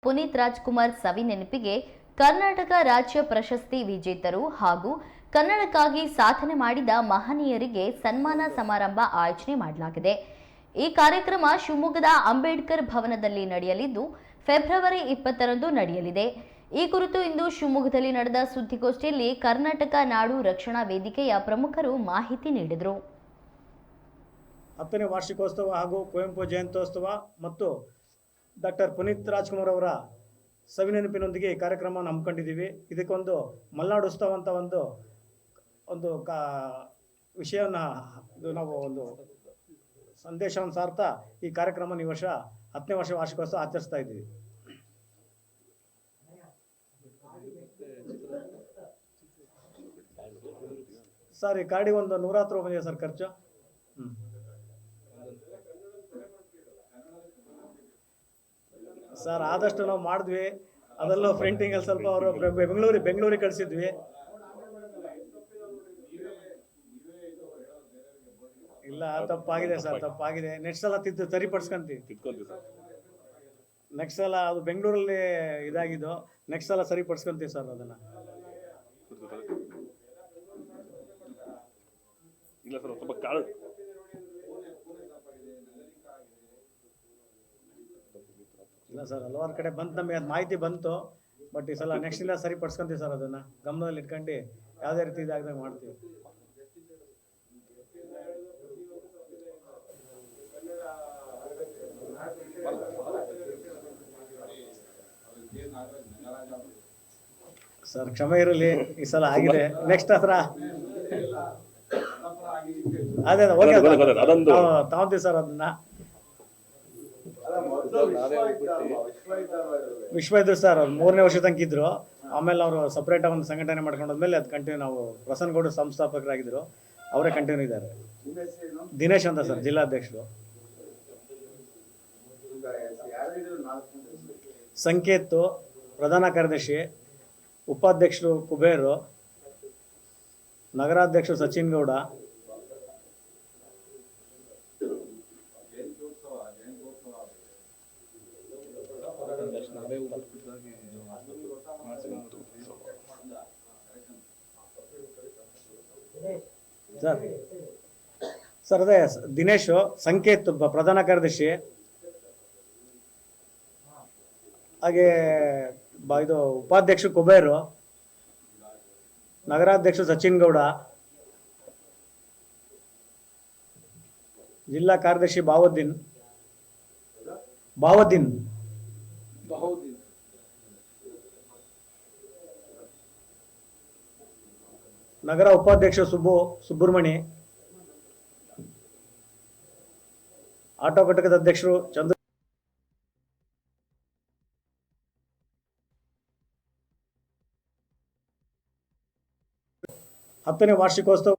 ಪುನೀತ್ ರಾಜ್ಕುಮಾರ್ ಸವಿ ನೆನಪಿಗೆ ಕರ್ನಾಟಕ ರಾಜ್ಯ ಪ್ರಶಸ್ತಿ ವಿಜೇತರು ಹಾಗೂ ಕನ್ನಡಕ್ಕಾಗಿ ಸಾಧನೆ ಮಾಡಿದ ಮಹನೀಯರಿಗೆ ಸನ್ಮಾನ ಸಮಾರಂಭ ಆಯೋಜನೆ ಮಾಡಲಾಗಿದೆ. ಈ ಕಾರ್ಯಕ್ರಮ ಶಿವಮೊಗ್ಗದ ಅಂಬೇಡ್ಕರ್ ಭವನದಲ್ಲಿ ನಡೆಯಲಿದ್ದು ಫೆಬ್ರವರಿ 20ರಂದು ನಡೆಯಲಿದೆ. ಈ ಕುರಿತು ಇಂದು ಶಿವಮೊಗ್ಗದಲ್ಲಿ ನಡೆದ ಸುದ್ದಿಗೋಷ್ಠಿಯಲ್ಲಿ ಕರ್ನಾಟಕ ನಾಡು ರಕ್ಷಣಾ ವೇದಿಕೆಯ ಪ್ರಮುಖರು ಮಾಹಿತಿ ನೀಡಿದರು. 10ನೇ ವಾರ್ಷಿಕೋತ್ಸವ ಹಾಗೂ ಕುವೆಂಪು ಜಯಂತ್ಯೋತ್ಸವ ಮತ್ತು ಡಾಕ್ಟರ್ ಪುನೀತ್ ರಾಜ್ಕುಮಾರ್ ಅವರ ಸವಿನೆನಪಿನೊಂದಿಗೆ ಈ ಕಾರ್ಯಕ್ರಮವನ್ನು ಹಮ್ಮಿಕೊಂಡಿದ್ದೀವಿ. ಇದಕ್ಕೊಂದು ಮಲೆನಾಡು ಉತ್ಸವ ಅಂತ ಒಂದು ವಿಷಯವನ್ನು ನಾವು ಒಂದು ಸಂದೇಶವನ್ನು ಸಾರ್ತಾ ಈ ಕಾರ್ಯಕ್ರಮ ಈ ವರ್ಷ 10ನೇ ವರ್ಷ ವಾರ್ಷಿಕೋತ್ಸವ ಆಚರಿಸ್ತಾ ಇದ್ದೀವಿ. ಸರ್, ಈ ಕಾರ್ಡಿಗೆ ಒಂದು 110 ರೂಪಾಯಿ ಬಂದಿದೆ ಸರ್ ಖರ್ಚು. ಸರ್, ಆದಷ್ಟು ನಾವು ಮಾಡಿದ್ವಿ. ಅದೆಲ್ಲ ಪ್ರಿಂಟಿಂಗಲ್ಲಿ ಸ್ವಲ್ಪ ಅವರು ಬೆಂಗಳೂರಿಗೆ ಕಳಿಸಿದ್ವಿ. ಇಲ್ಲ, ತಪ್ಪಾಗಿದೆ ಸರ್, ತಪ್ಪಾಗಿದೆ. ನೆಕ್ಸ್ಟ್ ಸಲ ಸರಿಪಡಿಸ್ಕೊಂತೀವಿ. ನೆಕ್ಸ್ಟ್ ಸಲ ಅದು ಬೆಂಗಳೂರಲ್ಲಿ ಇದಾಗಿದ್ದು, ನೆಕ್ಸ್ಟ್ ಸಲ ಸರಿಪಡಿಸ್ಕೊಂತೀವಿ ಸರ್ ಅದನ್ನು. ಇಲ್ಲ ಸರ್, ಸ್ವಲ್ಪ ಕಾಳು ಇಲ್ಲ ಸರ್, ಹಲವಾರು ಕಡೆ ಬಂತು, ನಮಗೆ ಅದು ಮಾಹಿತಿ ಬಂತು. ಬಟ್ ಈ ಸಲ ನೆಕ್ಸ್ಟ್ ಇಲ್ಲ ಸರಿಪಡಿಸ್ಕೊಂತೀವಿ ಸರ್. ಅದನ್ನು ಗಮನದಲ್ಲಿ ಇಟ್ಕೊಂಡು ಯಾವುದೇ ರೀತಿ ಇದಾಗದಾಗ ಮಾಡ್ತೀವಿ. ಸರ್, ಕ್ಷಮೆ ಇರಲಿ, ಈ ಸಲ ಆಗಿದೆ. ನೆಕ್ಸ್ಟ್ ಹತ್ರ ಅದೇ ತಗೊಂತೀವಿ ಸರ್ ಅದನ್ನ. ವಿಶ್ವ ಇದ್ರು ಸರ್, ಅವ್ರು 3ನೇ ವರ್ಷ ತನಕ ಇದ್ರು. ಆಮೇಲೆ ಅವರು ಸಪ್ರೇಟ್ ಒಂದು ಸಂಘಟನೆ ಮಾಡ್ಕೊಂಡಾದ್ಮೇಲೆ ಅದು ಕಂಟಿನ್ಯೂ, ನಾವು ಪ್ರಸನ್ನಗೌಡ ಸಂಸ್ಥಾಪಕರಾಗಿದ್ರು, ಅವರೇ ಕಂಟಿನ್ಯೂ ಇದ್ದಾರೆ. ದಿನೇಶ್ ಅಂತ ಸರ್, ಜಿಲ್ಲಾಧ್ಯಕ್ಷರು. ಸಂಕೇತ್ ಪ್ರಧಾನ ಕಾರ್ಯದರ್ಶಿ, ಉಪಾಧ್ಯಕ್ಷರು ಕುಬೇರು, ನಗರಾಧ್ಯಕ್ಷರು ಸಚಿನ್ ಗೌಡ, ಸರ್ ಅದೇ ದಿನೇಶ್, ಸಂಕೇತ್ ಪ್ರಧಾನ ಕಾರ್ಯದರ್ಶಿ, ಹಾಗೆ ಇದು ಉಪಾಧ್ಯಕ್ಷ ಕುಬೇರು, ನಗರಾಧ್ಯಕ್ಷ ಸಚಿನ್ ಗೌಡ, ಜಿಲ್ಲಾ ಕಾರ್ಯದರ್ಶಿ ಬಾವುದ್ದೀನ್, ನಗರ ಉಪಾಧ್ಯಕ್ಷ ಸುಬ್ರಹ್ಮಣಿ, ಆಟೋ ಘಟಕದ ಅಧ್ಯಕ್ಷರು ಚಂದ್ರ, 10ನೇ ವಾರ್ಷಿಕೋತ್ಸವ